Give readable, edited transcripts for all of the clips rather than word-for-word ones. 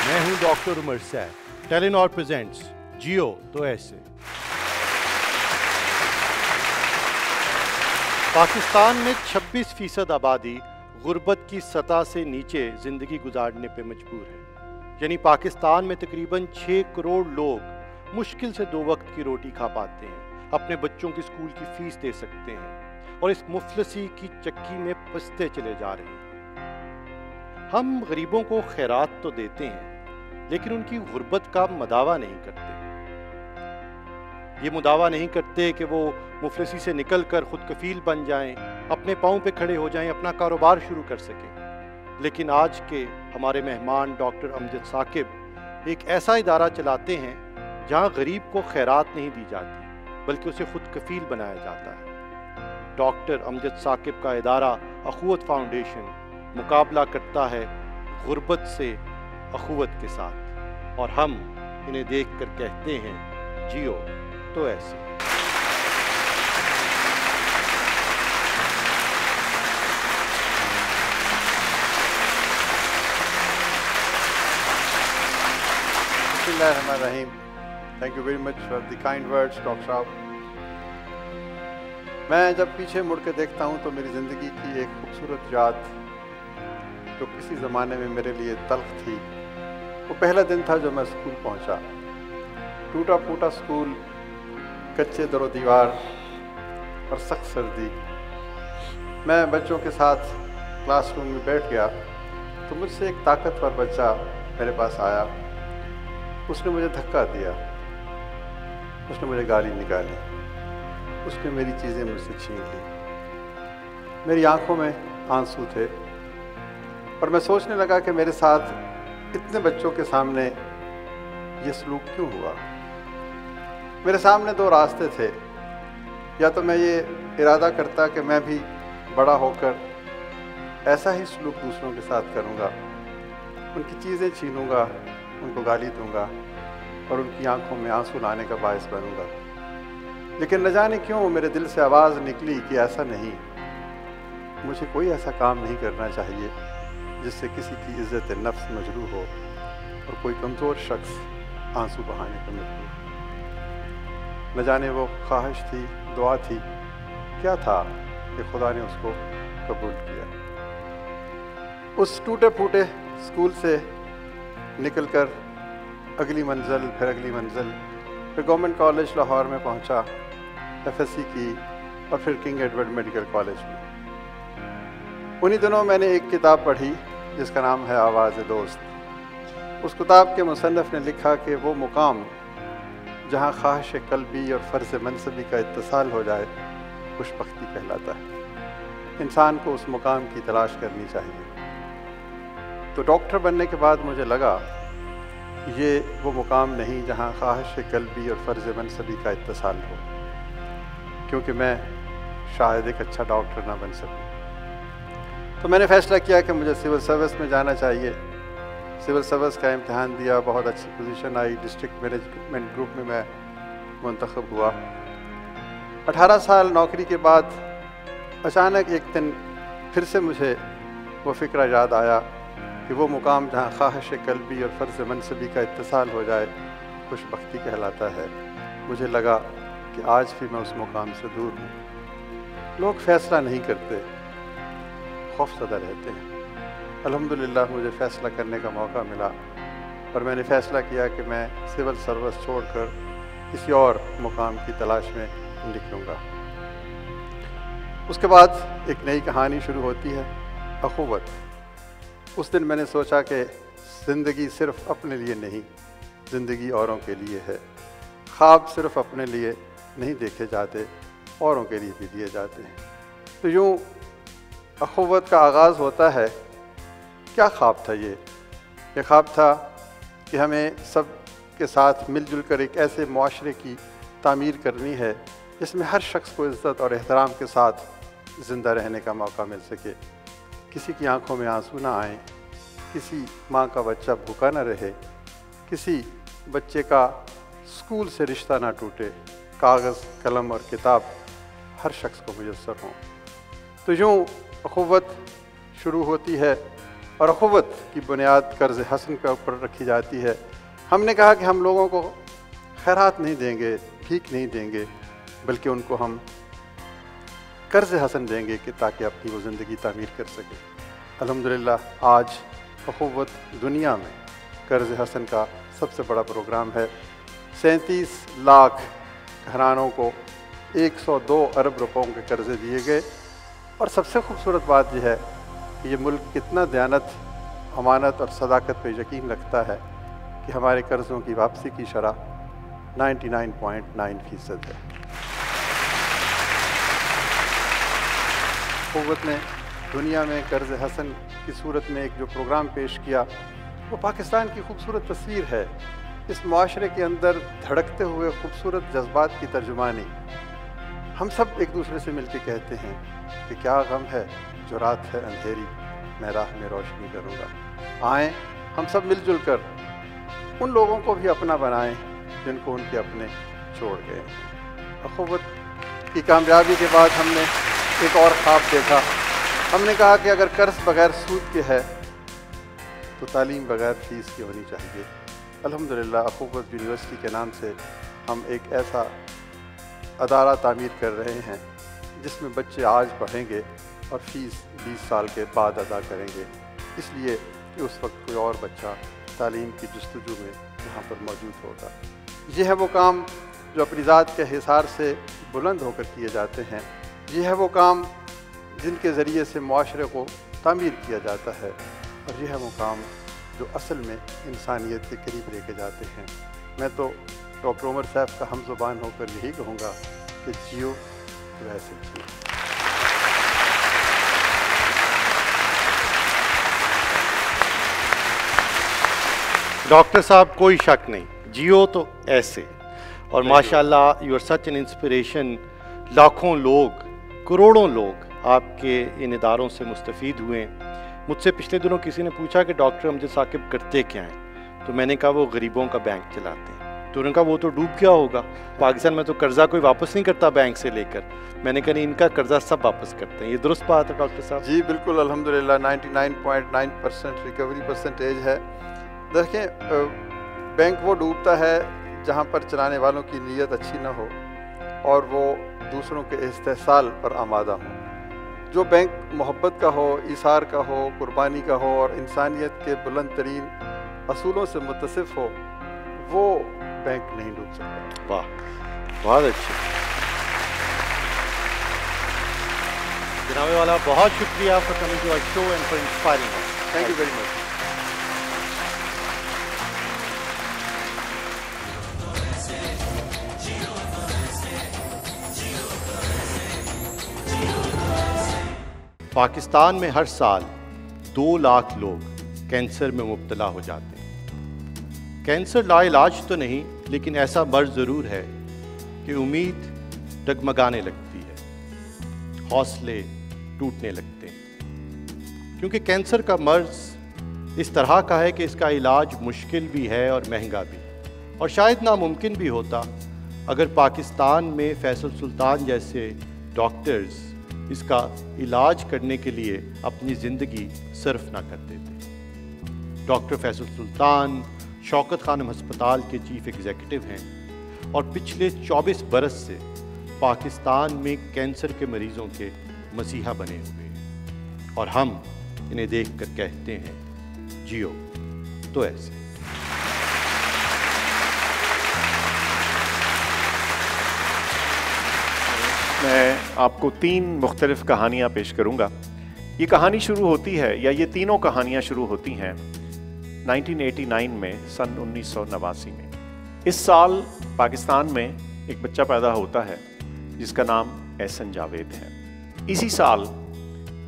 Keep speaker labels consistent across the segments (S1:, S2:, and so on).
S1: میں ہوں ڈاکٹر عمر safe. Telenor presents Jio تو ایسے. پاکستان میں 26% آبادی غربت کی سطح سے نیچے زندگی گزارنے پہ مجبور ہے. یعنی پاکستان میں تقریباً 6 کروڑ لوگ مشکل سے 2 وقت کی روٹی کھا پاتے ہیں، اپنے بچوں کی اسکول کی فیس دے سکتے ہیں، اور اس مفلسی کی چکی میں پستے چلے جا رہے ہیں. ہم غریبوں کو خیرات تو دیتے ہیں لیکن ان کی غربت کا مداوع نہیں کرتے. یہ مداوع نہیں کرتے کہ وہ مفلسی سے نکل کر خود کفیل بن جائیں، اپنے پاؤں پہ کھڑے ہو جائیں، اپنا کاروبار شروع کر سکیں. لیکن آج کے ہمارے مہمان ڈاکٹر امجد ثاقب ایک ایسا ادارہ چلاتے ہیں جہاں غریب کو خیرات نہیں دی جاتی بلکہ اسے خود کفیل بنایا جاتا ہے. ڈاکٹر امجد ثاقب کا ادارہ اخوت فاؤنڈیشن مقابلہ کرتا ہے غربت سے اخوت کے ساتھ، اور ہم انہیں دیکھ کر کہتے ہیں جیو تو ایسے.
S2: بسم اللہ الرحمن الرحیم. Thank you very much for the kind words doctor صاحب. میں جب پیچھے مڑ کے دیکھتا ہوں تو میری زندگی کی ایک خوبصورت یاد جو کسی زمانے میں میرے لیے تلخ تھی، وہ پہلا دن تھا جو میں اسکول پہنچا. ٹوٹا پھوٹا اسکول، کچے در و دیوار اور سخت سردی. میں بچوں کے ساتھ کلاس روم میں بیٹھ گیا تو مجھ سے ایک طاقتور بچہ میرے پاس آیا. اس نے مجھے دھکا دیا، اس نے مجھے گالی نکالی، اس نے میری چیزیں مجھ سے چھین لی. میری آنکھوں میں آنسو تھے اور میں سوچنے لگا کہ میرے ساتھ اتنے بچوں کے سامنے یہ سلوک کیوں ہوا. میرے سامنے 2 راستے تھے. یا تو میں یہ ارادہ کرتا کہ میں بھی بڑا ہو کر ایسا ہی سلوک دوسروں کے ساتھ کروں گا، ان کی چیزیں چھینوں گا، ان کو گالی دوں گا اور ان کی آنکھوں میں آنسو لانے کا باعث بنوں گا. لیکن نہ جانے کیوں میرے دل سے آواز نکلی کہ ایسا نہیں، مجھے کوئی ایسا کام نہیں کرنا چاہیے جس سے کسی کی عزت نفس مجروح ہو اور کوئی کمزور شخص آنسو بہانے پر مجبور. نہ جانے وہ خواہش تھی، دعا تھی، کیا تھا کہ خدا نے اس کو قبول کیا. اس ٹوٹے پھوٹے اسکول سے نکل کر اگلی منزل، پھر اگلی منزل، پھر گورنمنٹ کالج لاہور میں پہنچا، FSc کی، اور پھر کنگ ایڈورڈ میڈیکل کالج میں. انہی دنوں میں نے ایک کتاب پڑھی جس کا نام ہے آواز دوست. اس کتاب کے مصنف نے لکھا کہ وہ مقام جہاں خواہش قلبی اور فرض منصبی کا اتصال ہو جائے خوش بختی کہلاتا ہے. انسان کو اس مقام کی تلاش کرنی چاہیے. تو ڈاکٹر بننے کے بعد مجھے لگا یہ وہ مقام نہیں جہاں خواہش قلبی اور فرض منصبی کا اتصال ہو، کیونکہ میں شاید ایک اچھا ڈاکٹر نہ بن سکوں. تو میں نے فیصلہ کیا کہ مجھے سول سروس میں جانا چاہیے. سول سروس کا امتحان دیا، بہت اچھی پوزیشن آئی، ڈسٹرکٹ مینجمنٹ گروپ میں منتخب ہوا. 18 سال نوکری کے بعد اچانک ایک دن پھر سے مجھے وہ فکرہ یاد آیا کہ وہ مقام جہاں خواہش قلبی اور فرض منصبی کا اتصال ہو جائے خوش بختی کہلاتا ہے. مجھے لگا کہ آج بھی میں اس مقام سے دور ہوں. لوگ فیصلہ نہیں کرتے، خوف زدہ رہتے ہیں. الحمدللہ مجھے فیصلہ کرنے کا موقع ملا اور میں نے فیصلہ کیا کہ میں سول سروس چھوڑ کر کسی اور مقام کی تلاش میں نکلوں گا. اس کے بعد ایک نئی کہانی شروع ہوتی ہے، اخوت. اس دن میں نے سوچا کہ زندگی صرف اپنے لیے نہیں، زندگی اوروں کے لیے ہے. خواب صرف اپنے لیے نہیں دیکھے جاتے، اوروں کے لیے بھی دیے جاتے ہیں. تو یوں اخوت کا آغاز ہوتا ہے. کیا خواب تھا یہ خواب تھا کہ ہمیں سب کے ساتھ مل جل کر ایک ایسے معاشرے کی تعمیر کرنی ہے جس میں ہر شخص کو عزت اور احترام کے ساتھ زندہ رہنے کا موقع مل سکے. کسی کی آنکھوں میں آنسو نہ آئیں، کسی ماں کا بچہ بھوکا نہ رہے، کسی بچے کا اسکول سے رشتہ نہ ٹوٹے، کاغذ، قلم اور کتاب ہر شخص کو میسر ہوں. تو یوں اخوت شروع ہوتی ہے اور اخوت کی بنیاد قرض حسن کے اوپر رکھی جاتی ہے۔ ہم نے کہا کہ ہم لوگوں کو خیرات نہیں دیں گے، بھیک نہیں دیں گے، بلکہ ان کو ہم قرض حسن دیں گے کہ تاکہ اپنی وہ زندگی تعمیر کر سکیں۔ الحمدللہ آج اخوت دنیا میں قرض حسن کا سب سے بڑا پروگرام ہے۔ 37 لاکھ گھرانوں کو 102 ارب روپوں کے قرضے دیے گئے، اور سب سے خوبصورت بات یہ ہے کہ یہ ملک کتنا دیانت، امانت اور صداقت پہ یقین رکھتا ہے کہ ہمارے قرضوں کی واپسی کی شرح 99.9% ہے۔ اخوت نے دنیا میں قرض حسن کی صورت میں ایک جو پروگرام پیش کیا وہ پاکستان کی خوبصورت تصویر ہے، اس معاشرے کے اندر دھڑکتے ہوئے خوبصورت جذبات کی ترجمانی۔ ہم سب ایک دوسرے سے مل کے کہتے ہیں کہ کیا غم ہے جو رات ہے اندھیری، میں راہ میں روشنی کروں گا۔ آئیں ہم سب مل جل کر ان لوگوں کو بھی اپنا بنائیں جن کو ان کے اپنے چھوڑ گئے۔ اخوت کی کامیابی کے بعد ہم نے ایک اور خواب دیکھا۔ ہم نے کہا کہ اگر قرض بغیر سود کے ہے تو تعلیم بغیر فیس کی ہونی چاہیے۔ الحمدللہ اخوت یونیورسٹی کے نام سے ہم ایک ایسا ادارہ تعمیر کر رہے ہیں جس میں بچے آج پڑھیں گے اور فیس 20 سال کے بعد ادا کریں گے، اس لیے کہ اس وقت کوئی اور بچہ تعلیم کی جستجو میں یہاں پر موجود ہوگا۔ یہ ہے وہ کام جو اپنی ذات کے حصار سے بلند ہو کر کیے جاتے ہیں، یہ ہے وہ کام جن کے ذریعے سے معاشرے کو تعمیر کیا جاتا ہے، اور یہ ہے وہ کام جو اصل میں انسانیت کے قریب لے کے جاتے ہیں۔ میں تو ڈاکٹر عمر صاحب کا ہم زبان ہو کر یہی کہوں گا کہ جیو ویسے جیو۔
S1: ڈاکٹر صاحب کوئی شک نہیں، جیو تو ایسے، اور ماشاءاللہ you are such an inspiration. لاکھوں لوگ، کروڑوں لوگ آپ کے ان اداروں سے مستفید ہوئے۔ مجھ سے پچھلے دنوں کسی نے پوچھا کہ ڈاکٹر امجد ثاقب کرتے کیا ہیں، تو میں نے کہا وہ غریبوں کا بینک چلاتے ہیں۔ تو انہوں نے کہا وہ تو ڈوب گیا ہوگا، پاکستان میں تو قرضہ کوئی واپس نہیں کرتا بینک سے لے کر۔ میں نے کہا نہیں، ان کا قرضہ سب واپس کرتے ہیں۔ یہ درست بات ہے ڈاکٹر صاحب؟
S2: جی بالکل، الحمدللہ 99.9% ریکوری پرسنٹیج ہے۔ دیکھیں، بینک وہ ڈوبتا ہے جہاں پر چلانے والوں کی نیت اچھی نہ ہو اور وہ دوسروں کے استحصال پر آمادہ ہوں۔ جو بینک محبت کا ہو، ایثار کا ہو، قربانی کا ہو اور انسانیت کے بلند ترین اصولوں سے متصف ہو، وہ بینک نہیں ڈوب سکتا۔
S1: واہ، بہت اچھا جناب والا، بہت شکریہ for coming to our show and for inspiring us.
S2: Thank you very much.
S1: Pakistan میں ہر سال 2 لاکھ لوگ کینسر میں مبتلا ہو جاتے ہیں۔ کینسر لا علاج تو نہیں، لیکن ایسا مرض ضرور ہے کہ امید ڈگمگانے لگتی ہے، حوصلے ٹوٹنے لگتے ہیں، کیونکہ کینسر کا مرض اس طرح کا ہے کہ اس کا علاج مشکل بھی ہے اور مہنگا بھی، اور شاید ناممکن بھی ہوتا اگر پاکستان میں فیصل سلطان جیسے ڈاکٹرز اس کا علاج کرنے کے لیے اپنی زندگی صرف نہ کر دیتے۔ ڈاکٹر فیصل سلطان شوکت خانم ہسپتال کے چیف ایگزیکٹو ہیں اور پچھلے 24 برس سے پاکستان میں کینسر کے مریضوں کے مسیحا بنے ہوئے ہیں، اور ہم انہیں دیکھ کر کہتے ہیں جیو تو ایسے۔
S3: میں آپ کو 3 مختلف کہانیاں پیش کروں گا۔ یہ کہانی شروع ہوتی ہے، یا یہ تینوں کہانیاں شروع ہوتی ہیں 1989 میں، سن 1989 میں۔ اس سال پاکستان میں ایک بچہ پیدا ہوتا ہے جس کا نام احسن جاوید ہے۔ اسی سال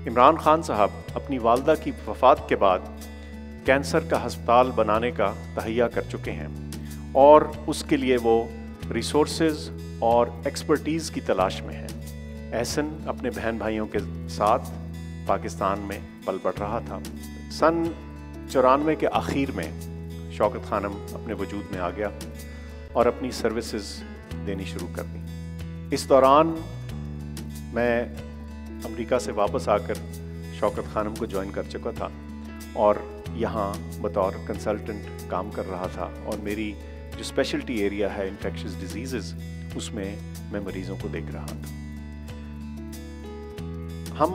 S3: عمران خان صاحب اپنی والدہ کی وفات کے بعد کینسر کا ہسپتال بنانے کا تہیہ کر چکے ہیں، اور اس کے لیے وہ ریسورسز اور ایکسپرٹیز کی تلاش میں ہے۔ احسن اپنے بہن بھائیوں کے ساتھ پاکستان میں پل بڑھ رہا تھا۔ سن 94 کے آخر میں شوکت خانم اپنے وجود میں آ گیا اور اپنی سروسز دینی شروع کر دی۔ اس دوران میں امریکہ سے واپس آ کر شوکت خانم کو جوائن کر چکا تھا، اور یہاں بطور کنسلٹنٹ کام کر رہا تھا، اور میری جو اسپیشلٹی ایریا ہے انفیکشس ڈیزیزز، اس میں میں مریضوں کو دیکھ رہا تھا۔ ہم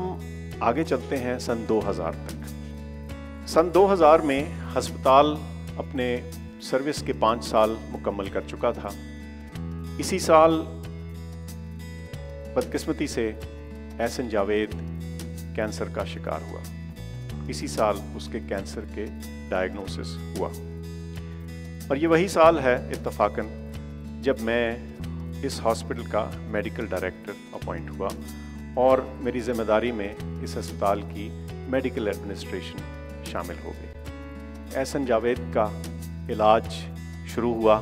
S3: آگے چلتے ہیں سن 2000 تک۔ سن 2000 میں ہسپتال اپنے سروس کے 5 سال مکمل کر چکا تھا۔ اسی سال بدقسمتی سے احسن جاوید کینسر کا شکار ہوا۔ اسی سال اس کے کینسر کے ڈائگنوسس ہوا، اور یہ وہی سال ہے اتفاقاً جب میں اس ہاسپٹل کا میڈیکل ڈائریکٹر اپوائنٹ ہوا، اور میری ذمہ داری میں اس ہسپتال کی میڈیکل ایڈمنسٹریشن شامل ہو گئی۔ احسن جاوید کا علاج شروع ہوا،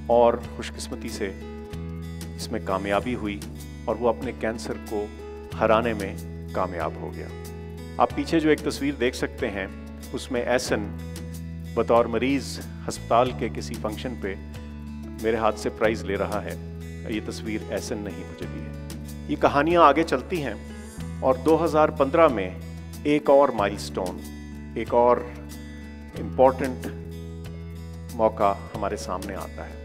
S3: اور خوش قسمتی سے اس میں کامیابی ہوئی، اور وہ اپنے کینسر کو ہرانے میں کامیاب ہو گیا۔ آپ پیچھے جو ایک تصویر دیکھ سکتے ہیں، اس میں احسن بطور مریض ہسپتال کے کسی فنکشن پہ میرے ہاتھ سے پرائز لے رہا ہے۔ یہ تصویر احسن نے ہی مجھے دی ہے۔ یہ کہانیاں آگے چلتی ہیں، اور 2015 میں ایک اور مائل سٹون، ایک اور امپورٹنٹ موقع ہمارے سامنے آتا ہے۔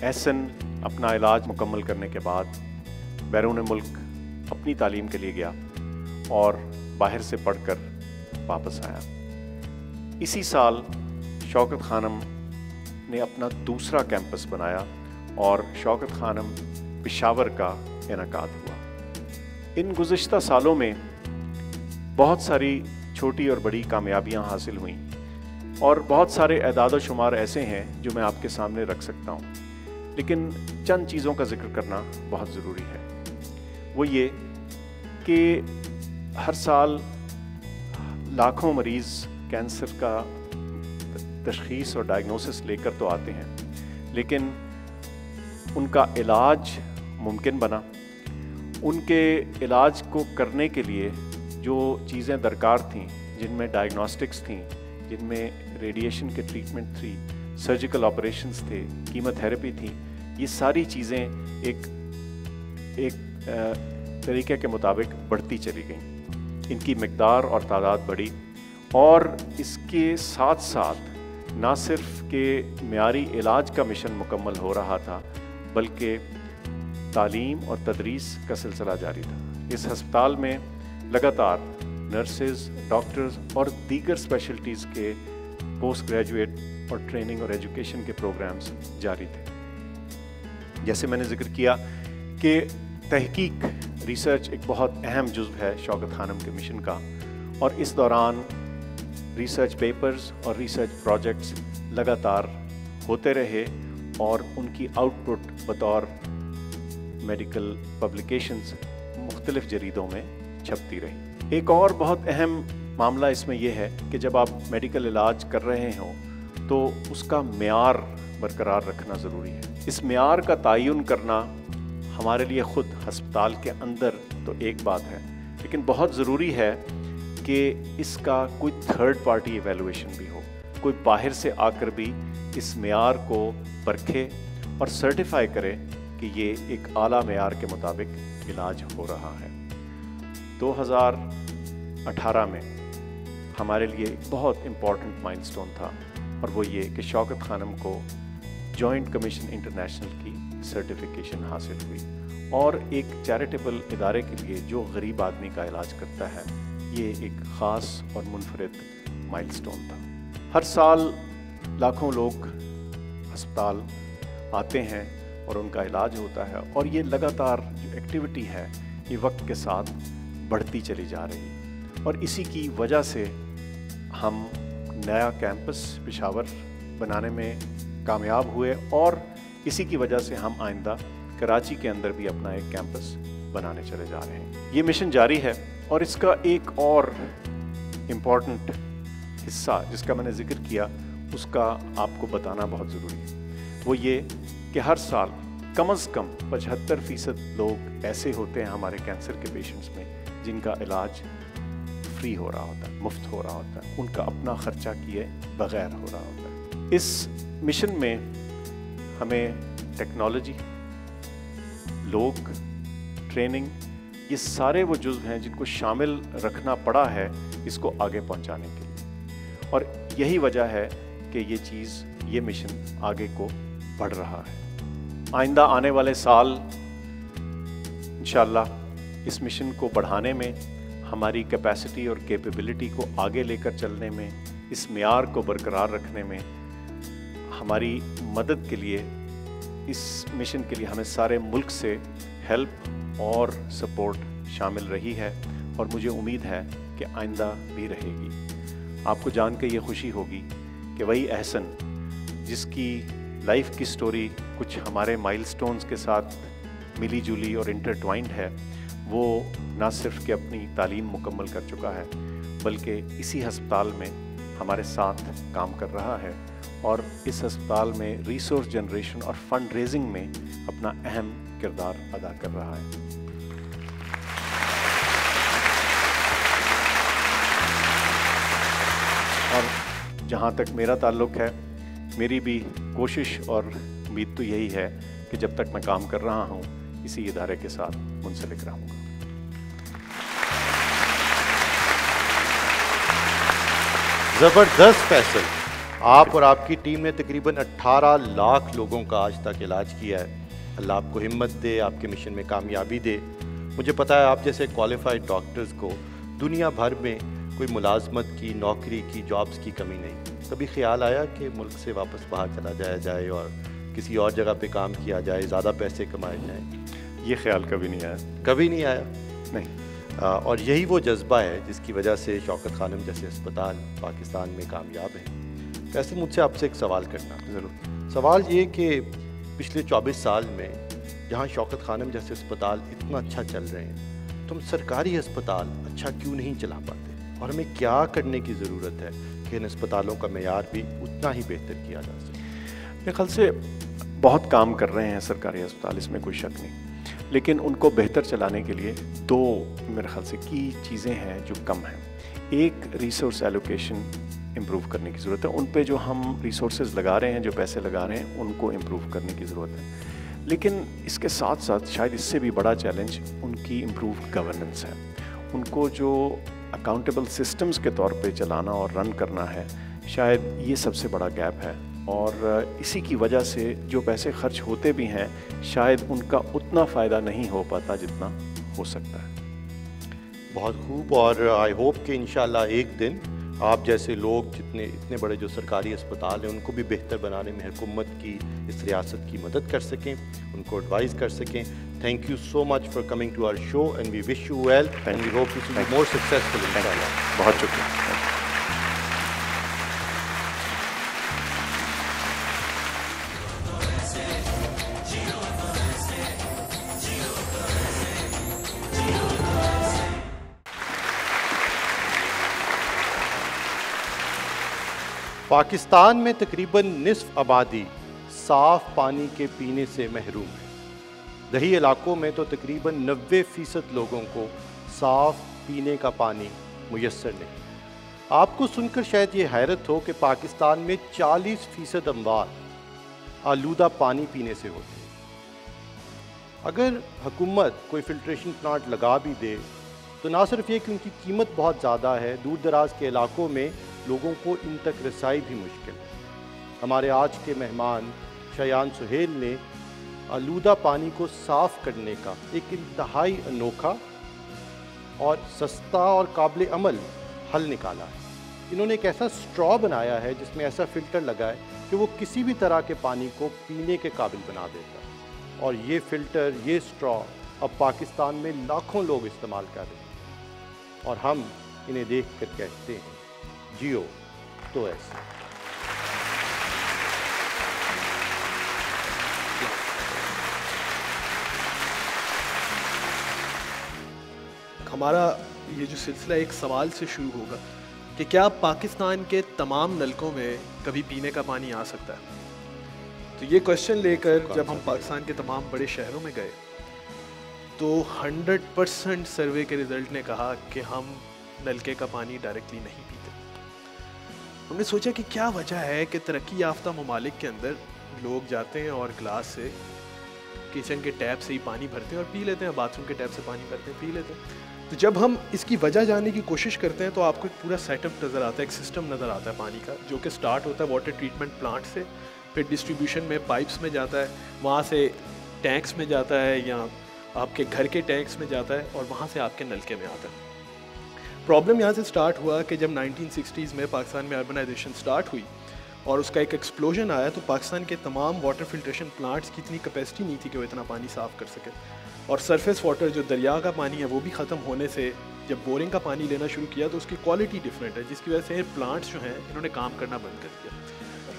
S3: احسن اپنا علاج مکمل کرنے کے بعد بیرون ملک اپنی تعلیم کے لیے گیا، اور باہر سے پڑھ کر واپس آیا۔ اسی سال شوکت خانم نے اپنا دوسرا کیمپس بنایا، اور شوکت خانم پشاور کا انعقاد ہوا۔ ان گزشتہ سالوں میں بہت ساری چھوٹی اور بڑی کامیابیاں حاصل ہوئیں، اور بہت سارے اعداد و شمار ایسے ہیں جو میں آپ کے سامنے رکھ سکتا ہوں، لیکن چند چیزوں کا ذکر کرنا بہت ضروری ہے۔ وہ یہ کہ ہر سال لاکھوں مریض کینسر کا تشخیص اور ڈائگنوسس لے کر تو آتے ہیں، لیکن ان کا علاج ممکن بنا۔ ان کے علاج کو کرنے کے لیے جو چیزیں درکار تھیں، جن میں ڈائگنوسٹکس تھیں، جن میں ریڈیشن کے ٹریٹمنٹ تھی، سرجیکل آپریشنز تھے، کیمو تھراپی تھی، یہ ساری چیزیں ایک طریقے کے مطابق بڑھتی چلی گئیں۔ ان کی مقدار اور تعداد بڑھی، اور اس کے ساتھ ساتھ نہ صرف کہ معیاری علاج کا مشن مکمل ہو رہا تھا، بلکہ تعلیم اور تدریس کا سلسلہ جاری تھا۔ اس ہسپتال میں لگاتار نرسز، ڈاکٹرز اور دیگر اسپیشلٹیز کے پوسٹ گریجویٹ اور ٹریننگ اور ایجوکیشن کے پروگرامز جاری تھے۔ جیسے میں نے ذکر کیا کہ تحقیق، ریسرچ ایک بہت اہم جزو ہے شوکت خانم کے مشن کا، اور اس دوران ریسرچ پیپرز اور ریسرچ پروجیکٹس لگاتار ہوتے رہے، اور ان کی آؤٹ پٹ بطور میڈیکل پبلیکیشنز مختلف جریدوں میں چھپتی رہی۔ ایک اور بہت اہم معاملہ اس میں یہ ہے کہ جب آپ میڈیکل علاج کر رہے ہوں تو اس کا معیار برقرار رکھنا ضروری ہے۔ اس معیار کا تعین کرنا ہمارے لیے خود ہسپتال کے اندر تو ایک بات ہے، لیکن بہت ضروری ہے کہ اس کا کوئی تھرڈ پارٹی ایویلویشن بھی ہو، کوئی باہر سے آ کر بھی اس معیار کو پرکھے اور سرٹیفائی کرے کہ یہ ایک اعلیٰ معیار کے مطابق علاج ہو رہا ہے۔ 2018 میں ہمارے لیے ایک بہت امپورٹنٹ مائل سٹون تھا، اور وہ یہ کہ شوکت خانم کو جوائنٹ کمیشن انٹرنیشنل کی سرٹیفیکیشن حاصل ہوئی، اور ایک چیریٹیبل ادارے کے لیے جو غریب آدمی کا علاج کرتا ہے، یہ ایک خاص اور منفرد مائل سٹون تھا۔ ہر سال لاکھوں لوگ ہسپتال آتے ہیں اور ان کا علاج ہوتا ہے، اور یہ لگاتار جو ایکٹیویٹی ہے یہ وقت کے ساتھ بڑھتی چلی جا رہی ہے، اور اسی کی وجہ سے ہم نیا کیمپس پشاور بنانے میں کامیاب ہوئے، اور اسی کی وجہ سے ہم آئندہ کراچی کے اندر بھی اپنا ایک کیمپس بنانے چلے جا رہے ہیں۔ یہ مشن جاری ہے، اور اس کا ایک اور امپورٹنٹ حصہ جس کا میں نے ذکر کیا، اس کا آپ کو بتانا بہت ضروری ہے۔ وہ یہ کہ ہر سال کم از کم 75% لوگ ایسے ہوتے ہیں ہمارے کینسر کے پیشنٹس میں جن کا علاج فری ہو رہا ہوتا ہے، مفت ہو رہا ہوتا ہے، ان کا اپنا خرچہ کیے بغیر ہو رہا ہوتا ہے۔ اس مشن میں ہمیں ٹیکنالوجی، لوگ، ٹریننگ، یہ سارے وہ جزو ہیں جن کو شامل رکھنا پڑا ہے اس کو آگے پہنچانے کے لیے، اور یہی وجہ ہے کہ یہ مشن آگے کو بڑھ رہا ہے۔ آئندہ آنے والے سال انشاءاللہ اس مشن کو بڑھانے میں، ہماری کیپیسٹی اور کیپیبلٹی کو آگے لے کر چلنے میں، اس معیار کو برقرار رکھنے میں ہماری مدد کے لیے، اس مشن کے لیے ہمیں سارے ملک سے ہیلپ اور سپورٹ شامل رہی ہے، اور مجھے امید ہے کہ آئندہ بھی رہے گی۔ آپ کو جان کے یہ خوشی ہوگی کہ وہی احسن، جس کی لائف کی سٹوری کچھ ہمارے مائل سٹونز کے ساتھ ملی جلی اور انٹرٹوائنڈ ہے، وہ نہ صرف کہ اپنی تعلیم مکمل کر چکا ہے، بلکہ اسی ہسپتال میں ہمارے ساتھ کام کر رہا ہے، اور اس ہسپتال میں ریسورس جنریشن اور فنڈ ریزنگ میں اپنا اہم کردار ادا کر رہا ہے۔ اور جہاں تک میرا تعلق ہے، میری بھی کوشش اور امید تو یہی ہے کہ جب تک میں کام کر رہا ہوں اسی ادارے کے ساتھ منسلک رہوں گا۔
S1: زبردست فیصل، آپ اور آپ کی ٹیم نے تقریباً 18 لاکھ لوگوں کا آج تک علاج کیا ہے۔ اللہ آپ کو ہمت دے، آپ کے مشن میں کامیابی دے۔ مجھے پتا ہے آپ جیسے کوالیفائڈ ڈاکٹرز کو دنیا بھر میں کوئی ملازمت کی، نوکری کی، جابز کی کمی نہیں۔ کبھی خیال آیا کہ ملک سے واپس باہر چلا جایا جائے اور کسی اور جگہ پہ کام کیا جائے، زیادہ پیسے کمائے جائیں؟
S3: یہ خیال کبھی نہیں آیا۔
S1: کبھی نہیں آیا؟
S3: نہیں۔
S1: اور یہی وہ جذبہ ہے جس کی وجہ سے شوکت خانم جیسے اسپتال پاکستان میں کامیاب ہیں۔ ویسے مجھ سے آپ سے ایک سوال کرنا ضرور۔ سوال یہ کہ پچھلے 24 سال میں جہاں شوکت خانم جیسے اسپتال اتنا اچھا چل رہے ہیں، تو ہم سرکاری اسپتال اچھا کیوں نہیں چلا پاتے، اور ہمیں کیا کرنے کی ضرورت ہے کہ ان اسپتالوں کا معیار بھی اتنا ہی بہتر کیا جا سکے؟
S3: میرے خیال سے بہت کام کر رہے ہیں سرکاری اسپتال، اس میں کوئی شک نہیں، لیکن ان کو بہتر چلانے کے لیے دو میرے خیال سے کی چیزیں ہیں جو کم ہیں۔ ایک، ریسورس ایلوکیشن امپروو کرنے کی ضرورت ہے، ان پہ جو ہم ریسورسز لگا رہے ہیں، جو پیسے لگا رہے ہیں، ان کو امپروو کرنے کی ضرورت ہے۔ لیکن اس کے ساتھ ساتھ شاید اس سے بھی بڑا چیلنج ان کی امپروو گورننس ہے، ان کو جو اکاؤنٹیبل سسٹمز کے طور پہ چلانا اور رن کرنا ہے، شاید یہ سب سے بڑا گیپ ہے، اور اسی کی وجہ سے جو پیسے خرچ ہوتے بھی ہیں شاید ان کا اتنا فائدہ نہیں ہو پاتا جتنا ہو سکتا ہے۔
S1: بہت خوب، اور آئی ہوپ کہ انشاءاللہ ایک دن آپ جیسے لوگ اتنے بڑے جو سرکاری اسپتال ہیں ان کو بھی بہتر بنانے میں حکومت کی، اس ریاست کی مدد کر سکیں، ان کو ایڈوائز کر سکیں۔ Thank you so much for coming to our show and we wish you well and we hope to be more successful انشاءاللہ۔
S3: بہت شکریہ۔
S1: پاکستان میں تقریباً نصف آبادی صاف پانی کے پینے سے محروم ہے۔ دیہی علاقوں میں تو تقریباً 90% لوگوں کو صاف پینے کا پانی میسر نہیں۔ آپ کو سن کر شاید یہ حیرت ہو کہ پاکستان میں 40% اموات آلودہ پانی پینے سے ہوتے ہیں۔ اگر حکومت کوئی فلٹریشن پلانٹ لگا بھی دے تو نہ صرف یہ کہ ان کی قیمت بہت زیادہ ہے، دور دراز کے علاقوں میں لوگوں کو ان تک رسائی بھی مشکل ہے۔ ہمارے آج کے مہمان شایان سہیل نے آلودہ پانی کو صاف کرنے کا ایک انتہائی انوکھا اور سستا اور قابل عمل حل نکالا ہے۔ انہوں نے ایک ایسا سٹرا بنایا ہے جس میں ایسا فلٹر لگا ہے کہ وہ کسی بھی طرح کے پانی کو پینے کے قابل بنا دیتا ہے، اور یہ فلٹر، یہ سٹرا اب پاکستان میں لاکھوں لوگ استعمال کر رہے ہیں، اور ہم انہیں دیکھ کر کہتے ہیں جیو تو ایسے۔
S4: ہمارا یہ جو سلسلہ ایک سوال سے شروع ہوگا کہ کیا پاکستان کے تمام نلکوں میں کبھی پینے کا پانی آ سکتا ہے؟ تو یہ کوشچن لے کر جب ہم پاکستان کے تمام بڑے شہروں میں گئے تو 100% سروے کے رزلٹ نے کہا کہ ہم نلکے کا پانی ڈائریکٹلی نہیں پیتے۔ ہم نے سوچا کہ کیا وجہ ہے کہ ترقی یافتہ ممالک کے اندر لوگ جاتے ہیں اور گلاس سے کچن کے ٹیپ سے ہی پانی بھرتے ہیں اور پی لیتے ہیں، باتھ روم کے ٹیپ سے پانی بھرتے ہیں، پی لیتے ہیں، تو جب ہم اس کی وجہ جاننے کی کوشش کرتے ہیں تو آپ کو ایک پورا سیٹ اپ نظر آتا ہے، ایک سسٹم نظر آتا ہے پانی کا، جو کہ سٹارٹ ہوتا ہے واٹر ٹریٹمنٹ پلانٹ سے، پھر ڈسٹریبیوشن میں پائپس میں جاتا ہے، وہاں سے ٹینکس میں جاتا ہے یا آپ کے گھر کے ٹینکس میں جاتا ہے، اور وہاں سے آپ کے نلکے میں آتا ہے۔ پرابلم یہاں سے سٹارٹ ہوا کہ جب 1960s میں پاکستان میں اربنائزیشن سٹارٹ ہوئی اور اس کا ایک ایکسپلوژن آیا، تو پاکستان کے تمام واٹر فلٹریشن پلانٹس کی اتنی کیپیسٹی نہیں تھی کہ وہ اتنا پانی صاف کر سکے، اور سرفیس واٹر جو دریا کا پانی ہے وہ بھی ختم ہونے سے جب بورنگ کا پانی لینا شروع کیا تو اس کی کوالٹی ڈفرینٹ ہے، جس کی وجہ سے پلانٹس جو ہیں انہوں نے کام کرنا بند کر دیا۔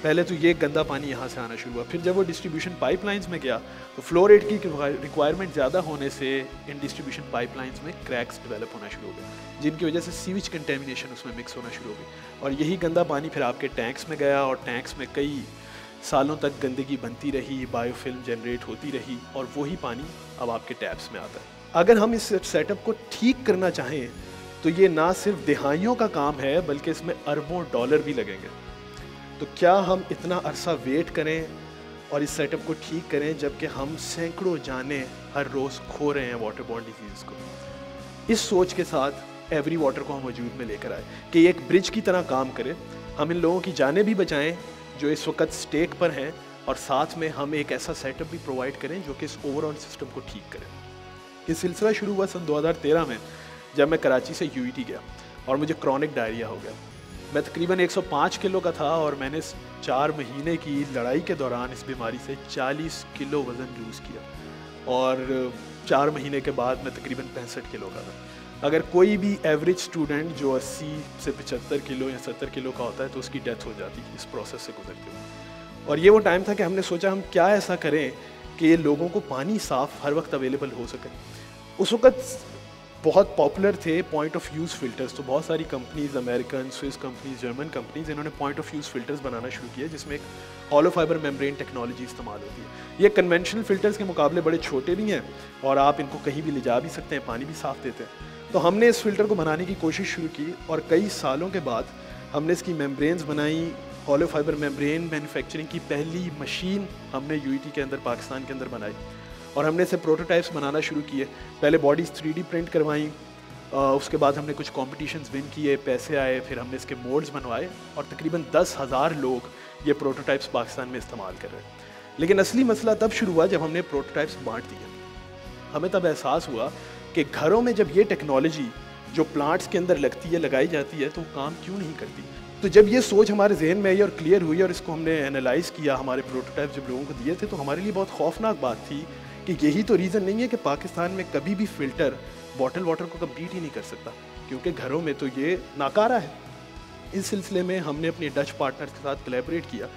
S4: پہلے تو یہ گندا پانی یہاں سے آنا شروع ہوا، پھر جب وہ ڈسٹریبیوشن پائپ لائنس میں گیا تو فلوریڈ کی ریکوائرمنٹ زیادہ ہونے سے ان ڈسٹریبیوشن پائپ لائنس میں کریکس ڈیولپ ہونا شروع ہو گئے، جن کی وجہ سے سیویج کنٹیمنیشن اس میں مکس ہونا شروع ہو گئی، اور یہی گندا پانی پھر آپ کے ٹینکس میں گیا، اور ٹینکس میں کئی سالوں تک گندگی بنتی رہی، بایو فلم جنریٹ ہوتی رہی، اور وہی پانی اب آپ کے ٹیپس میں آتا ہے۔ اگر ہم اس سیٹ اپ کو ٹھیک کرنا چاہیں تو یہ نہ صرف دہائیوں کا کام ہے بلکہ اس میں اربوں ڈالر بھی لگیں گے۔ تو کیا ہم اتنا عرصہ ویٹ کریں اور اس سیٹ اپ کو ٹھیک کریں جبکہ ہم سینکڑوں جانیں ہر روز کھو رہے ہیں واٹر بورن ڈیزیز کو؟ اس سوچ کے ساتھ ایوری واٹر کو ہم وجود میں لے کر آئے کہ یہ ایک برج کی طرح کام کرے، ہم ان لوگوں کی جانیں بھی بچائیں جو اس وقت سٹیک پر ہیں، اور ساتھ میں ہم ایک ایسا سیٹ اپ بھی پرووائڈ کریں جو کہ اس اوور آل سسٹم کو ٹھیک کرے۔ یہ سلسلہ شروع ہوا سن 2013 میں جب میں کراچی سے UET گیا اور مجھے کرونک ڈائریا ہو گیا۔ میں تقریباً 105 کلو کا تھا اور میں نے 4 مہینے کی لڑائی کے دوران اس بیماری سے 40 کلو وزن لوز کیا، اور 4 مہینے کے بعد میں تقریباً 65 کلو کا تھا۔ اگر کوئی بھی ایوریج اسٹوڈنٹ جو 80 سے 75 کلو یا 70 کلو کا ہوتا ہے تو اس کی ڈیتھ ہو جاتی ہے اس پروسیس سے گزرتے ہوئے۔ اور یہ وہ ٹائم تھا کہ ہم نے سوچا ہم کیا ایسا کریں کہ یہ لوگوں کو پانی صاف ہر وقت اویلیبل ہو سکے۔ اس وقت بہت پاپولر تھے پوائنٹ آف یوز فلٹرز، تو بہت ساری companies, American, Swiss companies, German companies, انہوں نے پوائنٹ آف یوز فلٹرز بنانا شروع کیا جس میں ایک ہالو فائبر میمبرین ٹیکنالوجی استعمال ہوتی ہے۔ یہ کنونشنل فلٹرز کے مقابلے بڑے چھوٹے بھی ہیں اور آپ ان کو کہیں بھی لے جا بھی سکتے ہیں، پانی بھی صاف دیتے ہیں۔ تو ہم نے اس فلٹر کو بنانے کی کوشش شروع کی اور کئی سالوں کے بعد ہم نے اس کی میمبرینز بنائی۔ ہالو فائبر میمبرین مینوفیکچرنگ کی پہلی مشین ہم نے UET کے اندر، پاکستان کے اندر بنائی، اور ہم نے اسے پروٹوٹائپس بنانا شروع کیے۔ پہلے باڈیز 3D پرنٹ کروائیں، اس کے بعد ہم نے کچھ کمپٹیشنز ون کیے، پیسے آئے، پھر ہم نے اس کے موڈز بنوائے، اور تقریباً 10,000 لوگ یہ پروٹوٹائپس پاکستان میں استعمال کر رہے ہیں۔ لیکن اصلی مسئلہ تب شروع ہوا جب ہم نے پروٹوٹائپس بانٹ دیے۔ ہمیں تب احساس ہوا کہ گھروں میں جب یہ ٹیکنالوجی جو پلانٹس کے اندر لگتی ہے، لگائی جاتی ہے، تو کام کیوں نہیں کرتی؟ تو جب یہ سوچ ہمارے ذہن میں آئی اور کلیئر ہوئی اور اس کو ہم نے انالائز کیا، ہمارے پروٹوٹائپس جب لوگوں کو دیے تھے، تو ہمارے لیے بہت خوفناک بات تھی کہ یہی تو ریزن نہیں ہے کہ پاکستان میں کبھی بھی فلٹر باٹل واٹر کو کمپیٹ ہی نہیں کر سکتا، کیونکہ گھروں میں تو یہ ناکارہ ہے۔ اس سلسلے میں ہم نے اپنے ڈچ پارٹنرز کے ساتھ کولیبریٹ کیا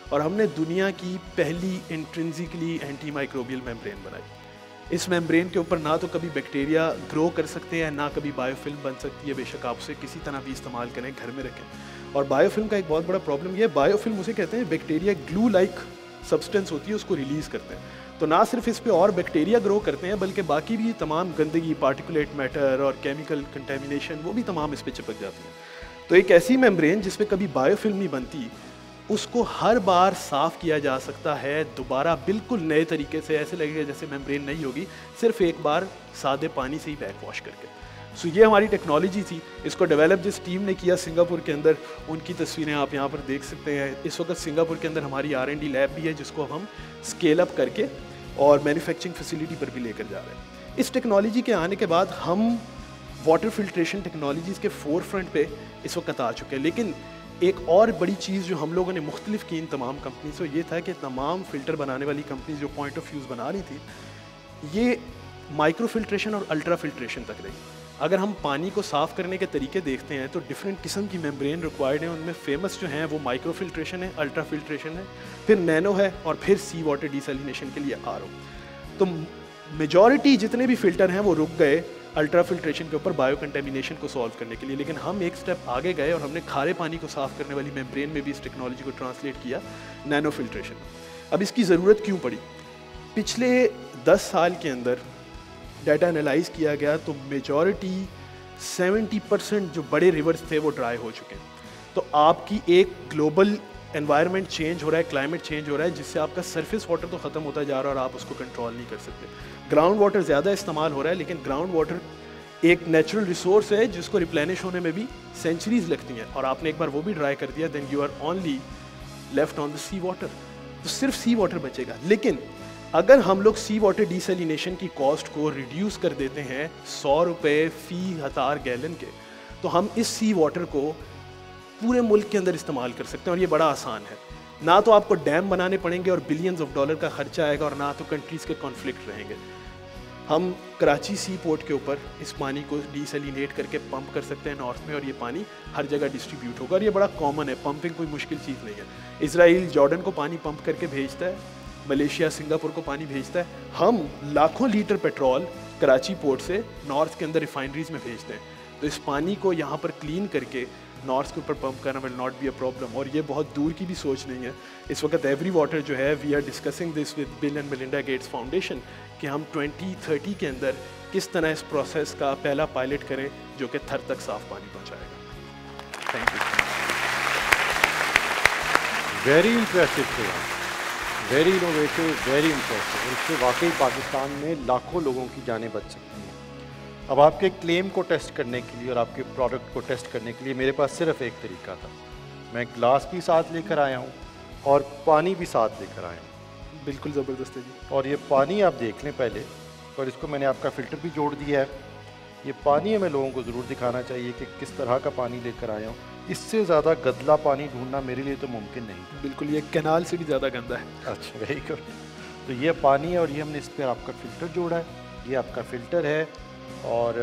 S4: اور ہم نے دنیا کی پہلی انٹرنسکلی اینٹی مائکروبیل میمبرین بنائی۔ اس میمبرین کے اوپر نہ تو کبھی بیکٹیریا گرو کر سکتے ہیں، نہ کبھی بایو فلم بن سکتی ہے، بے شک آپ اسے کسی طرح بھی استعمال کریں، گھر میں رکھیں۔ اور بایو فلم کا ایک بہت بڑا پرابلم یہ ہے، بایو فلم اسے کہتے ہیں بیکٹیریا گلو لائک سبسٹنس ہوتی ہے، اس کو ریلیز کرتے ہیں، تو نہ صرف اس پہ اور بیکٹیریا گرو کرتے ہیں بلکہ باقی بھی تمام گندگی، پارٹیکولیٹ میٹر اور کیمیکل کنٹیمنیشن وہ بھی تمام اس پہ چپک جاتی ہیں۔ تو ایک ایسی میمبرین جس پہ کبھی بایو فلم نہیں بنتی، اس کو ہر بار صاف کیا جا سکتا ہے دوبارہ بالکل نئے طریقے سے، ایسے لگے گا جیسے میمبرین نہیں ہوگی، صرف ایک بار سادے پانی سے ہی بیک واش کر کے۔ سو یہ ہماری ٹیکنالوجی تھی۔ اس کو ڈیولپ جس ٹیم نے کیا سنگاپور کے اندر، ان کی تصویریں آپ یہاں پر دیکھ سکتے ہیں۔ اس وقت سنگاپور کے اندر ہماری R&D لیب بھی ہے جس کو ہم اسکیل اپ کر کے اور مینوفیکچرنگ فیسلٹی پر بھی لے کر جا رہے ہیں۔ اس ٹیکنالوجی کے آنے کے بعد ہم واٹر فلٹریشن ٹیکنالوجیز کے فور فرنٹ پہ اس وقت آ چکے ہیں، لیکن ایک اور بڑی چیز جو ہم لوگوں نے مختلف کی ان تمام کمپنیز سے، یہ تھا کہ تمام فلٹر بنانے والی کمپنیز جو پوائنٹ آف ویوز بنا رہی تھی، یہ مائکرو فلٹریشن اور الٹرا فلٹریشن تک رہی۔ اگر ہم پانی کو صاف کرنے کے طریقے دیکھتے ہیں تو ڈفرینٹ قسم کی میمبرین ریکوائرڈ ہیں، ان میں فیمس جو ہیں وہ مائکرو فلٹریشن ہے، الٹرا فلٹریشن ہے، پھر نینو ہے، اور پھر سی واٹر ڈیسیلینیشن کے لیے RO۔ تو میجورٹی جتنے بھی فلٹر ہیں وہ رک گئے الٹرا فلٹریشن کے اوپر بایو کنٹیمنیشن کو سالو کرنے کے لیے، لیکن ہم ایک سٹیپ آگے گئے اور ہم نے کھارے پانی کو صاف کرنے والی میمبرین میں بھی اس ٹیکنالوجی کو ٹرانسلیٹ کیا نینو فلٹریشن۔ اب اس کی ضرورت کیوں پڑی؟ پچھلے 10 سال کے اندر ڈیٹا انالائز کیا گیا تو میجورٹی 70% جو بڑے ریورز تھے وہ ڈرائی ہو چکے ہیں۔ تو آپ کی ایک گلوبل انوائرمنٹ چینج ہو رہا ہے، کلائمیٹ چینج ہو رہا ہے، جس سے آپ کا سرفیس واٹر تو ختم ہوتا جا رہا ہے اور آپ اس کو کنٹرول نہیں کر سکتے۔ گراؤنڈ واٹر زیادہ استعمال ہو رہا ہے، لیکن گراؤنڈ واٹر ایک نیچرل ریسورس ہے جس کو ریپلینش ہونے میں بھی سینچریز لگتی ہیں, اور آپ نے ایک بار وہ بھی ڈرائی کر دیا, then you are only left on the sea water. تو صرف سی واٹر بچے گا. لیکن اگر ہم لوگ سی واٹر ڈیسیلینیشن کی کاسٹ کو ریڈیوس کر دیتے ہیں 100 روپے فی 1000 گیلن کے, تو ہم اس سی واٹر کو پورے ملک کے اندر استعمال کر سکتے ہیں, اور یہ بڑا آسان ہے. نہ تو آپ کو ڈیم بنانے پڑیں گے اور بلینز آف ڈالر کا خرچہ آئے گا, اور نہ تو کنٹریز کے کانفلکٹ رہیں گے. ہم کراچی سی پورٹ کے اوپر اس پانی کو ڈیسیلینیٹ کر کے پمپ کر سکتے ہیں نارتھ میں, اور یہ پانی ہر جگہ ڈسٹریبیوٹ ہوگا, اور یہ بڑا کامن ہے. پمپنگ کوئی مشکل چیز نہیں ہے. اسرائیل جارڈن کو پانی پمپ کر کے بھیجتا ہے, ملیشیا سنگاپور کو پانی بھیجتا ہے. ہم لاکھوں لیٹر پیٹرول کراچی پورٹ سے نارتھ کے اندر ریفائنریز میں بھیجتے ہیں. تو اس پانی کو یہاں پر کلین کر کے نارتھ کے اوپر پمپ کرنا will not be a problem. اور یہ بہت دور کی بھی سوچ نہیں ہے. اس وقت ایوری واٹر جو ہے, we are discussing this with Bill and Melinda Gates Foundation کہ ہم 2030 کے اندر کس طرح اس پروسیس کا پہلا پائلٹ کریں جو کہ تھر تک صاف پانی پہنچائے گا. Thank you.
S1: Very impressive, very innovative, very impressive. اس سے واقعی پاکستان میں لاکھوں لوگوں کی جانیں بچ سکتی ہیں. اب آپ کے کلیم کو ٹیسٹ کرنے کے لیے اور آپ کے پروڈکٹ کو ٹیسٹ کرنے کے لیے میرے پاس صرف ایک طریقہ تھا. میں گلاس بھی ساتھ لے کر آیا ہوں اور پانی بھی ساتھ لے کر آیا ہوں.
S4: بالکل زبردست ہے جی.
S1: اور یہ پانی آپ دیکھ لیں پہلے, اور اس کو میں نے آپ کا فلٹر بھی جوڑ دیا ہے. یہ پانی ہمیں لوگوں کو ضرور دکھانا چاہیے کہ کس طرح کا پانی لے کر آیا ہوں. اس سے زیادہ گدلا پانی ڈھونڈنا میرے لیے تو ممکن نہیں.
S4: بالکل, یہ کینال سے بھی زیادہ گندا ہے.
S1: اچھا, ویری گڈ. تو یہ پانی ہے, اور یہ ہم نے اس پہ آپ کا فلٹر جوڑا ہے. یہ آپ کا فلٹر ہے, اور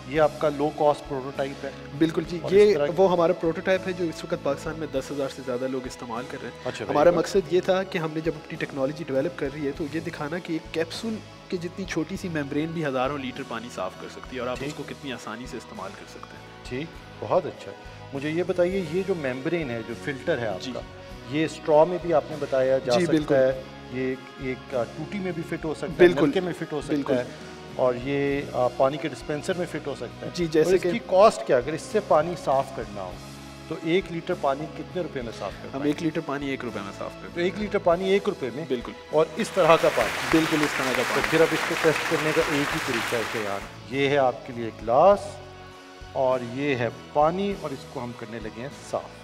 S1: یہ آپ کا لو کاسٹ پروٹوٹائپ ہے.
S4: بالکل جی, یہ وہ ہمارا پروٹوٹائپ ہے جو اس وقت پاکستان میں 10,000 سے زیادہ لوگ استعمال کر رہے ہیں.
S1: اچھا,
S4: ہمارا مقصد یہ تھا کہ ہم نے جب اپنی ٹیکنالوجی ڈیولپ کر رہی ہے تو یہ دکھانا کہ ایک کیپسول کی جتنی چھوٹی سی ممبرین بھی ہزاروں لیٹر پانی صاف کر سکتی ہے, اور آپ اس کو کتنی آسانی سے استعمال کر سکتے ہیں.
S1: ٹھیک, بہت اچھا. مجھے یہ بتائیے, یہ جو ممبرین ہے, جو فلٹر ہے آپ کا, یہ اسٹرا میں بھی آپ نے بتایا جا سکتا ہے, یہ ایک ٹوٹی میں بھی فٹ ہو سکتا ہے, نلکے میں فٹ ہو سکتا ہے, اور یہ پانی کے ڈسپینسر میں فٹ ہو سکتا ہے.
S4: جی, جیسے کہ
S1: اس کی کاسٹ کیا, اگر اس سے پانی صاف کرنا ہو تو 1 لیٹر پانی کتنے روپے میں صاف کرنا؟
S4: ہم 1 لیٹر پانی 1 روپے میں صاف کرتے ہیں.
S1: تو 1 لیٹر پانی 1 روپے میں.
S4: بالکل.
S1: اور اس طرح کا پانی,
S4: بالکل اس طرح کا
S1: تو
S4: پانی.
S1: پھر اب اس کو ٹیسٹ کرنے کا ایک ہی طریقہ ہے کہ یار یہ ہے آپ کے لیے گلاس, اور یہ ہے پانی, اور اس کو ہم کرنے لگے ہیں صاف.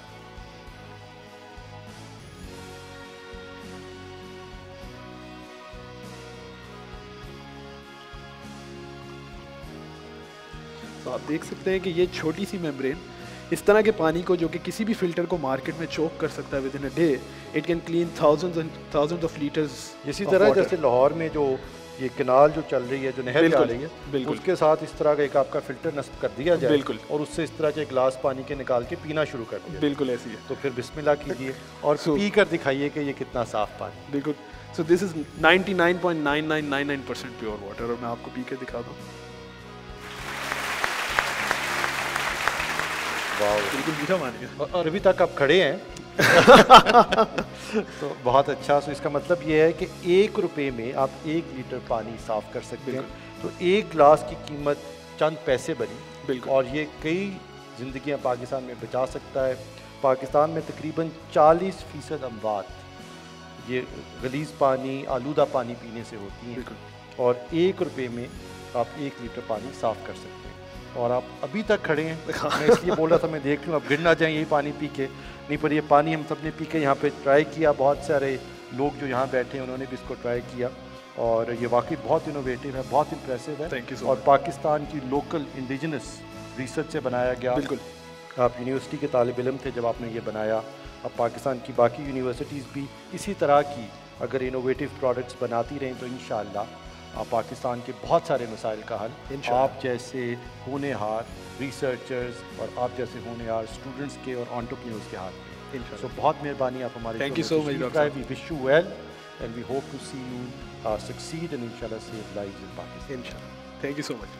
S4: تو آپ دیکھ سکتے ہیں کہ یہ چھوٹی سی ممبرین اس طرح کے پانی کو, جو کہ کسی بھی فلٹر کو مارکیٹ میں چوک کر سکتا ہے with in a day, it can clean thousands of liters.
S1: اسی طرح جیسے لاہور میں جو یہ کنال جو چل رہی ہے, جو نہر چل رہی ہے, اس کے ساتھ اس طرح کا ایک آپ کا فلٹر نصب کر دیا جائے,
S4: بالکل,
S1: اور اس سے اس طرح کے گلاس پانی کے نکال کے پینا شروع کر دیا.
S4: بالکل ایسی ہے.
S1: تو پھر بسم اللہ کیجیے اور پی کر دکھائیے کہ یہ کتنا صاف پانی.
S4: بالکل. سو دس از 99.9999% پیور واٹر, اور میں آپ کو پی کے دکھا دوں. بالکل میٹھا پانی ہے,
S1: اور ابھی تک آپ کھڑے ہیں تو بہت اچھا. سو اس کا مطلب یہ ہے کہ 1 روپے میں آپ 1 لیٹر پانی صاف کر سکتے ہیں. تو ایک گلاس کی قیمت چند پیسے بنی.
S4: بالکل.
S1: اور یہ کئی زندگیاں پاکستان میں بچا سکتا ہے. پاکستان میں تقریباً 40% اموات یہ غلیظ پانی, آلودہ پانی پینے سے ہوتی ہیں.
S4: بالکل.
S1: اور 1 روپے میں آپ 1 لیٹر پانی صاف کر سکتے ہیں. اور آپ ابھی تک کھڑے ہیں. میں اس لیے بول رہا تھا میں دیکھ لوں آپ گر نہ جائیں یہی پانی پی کے. نہیں, پر یہ پانی ہم سب نے پی کے یہاں پہ ٹرائی کیا. بہت سارے لوگ جو یہاں بیٹھے ہیں انہوں نے بھی اس کو ٹرائی کیا, اور یہ واقعی بہت انوویٹو ہے, بہت امپریسو ہے. اور پاکستان کی لوکل انڈیجنس ریسرچ سے بنایا گیا.
S4: بالکل.
S1: آپ یونیورسٹی کے طالب علم تھے جب آپ نے یہ بنایا. اب پاکستان کی باقی یونیورسٹیز بھی اسی طرح کی اگر انوویٹو پروڈکٹس بناتی رہیں تو انشاءاللہ پاکستان کے بہت سارے مسائل کا حل آپ جیسے ہونہار ریسرچرز اور آپ جیسے ہونہار اسٹوڈنٹس کے اور انٹرپرینیورز کے ہاتھ میں. سو بہت مہربانی آپ ہمارے
S4: thank you so much doctor صاحب.
S1: We wish you well and we hope to see you succeed and انشاءاللہ سیو لائفز ان پاکستان.
S4: انشاءاللہ. Thank you so much.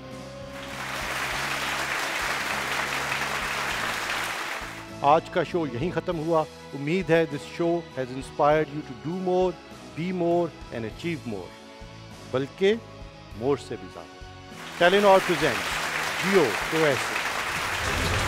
S1: آج کا شو یہیں ختم ہوا. امید ہے this show has inspired you to do more, be more and achieve more, بلکہ مور سے بھی زیادہ. ٹیلینور پریزنٹس جیو تو ایسے.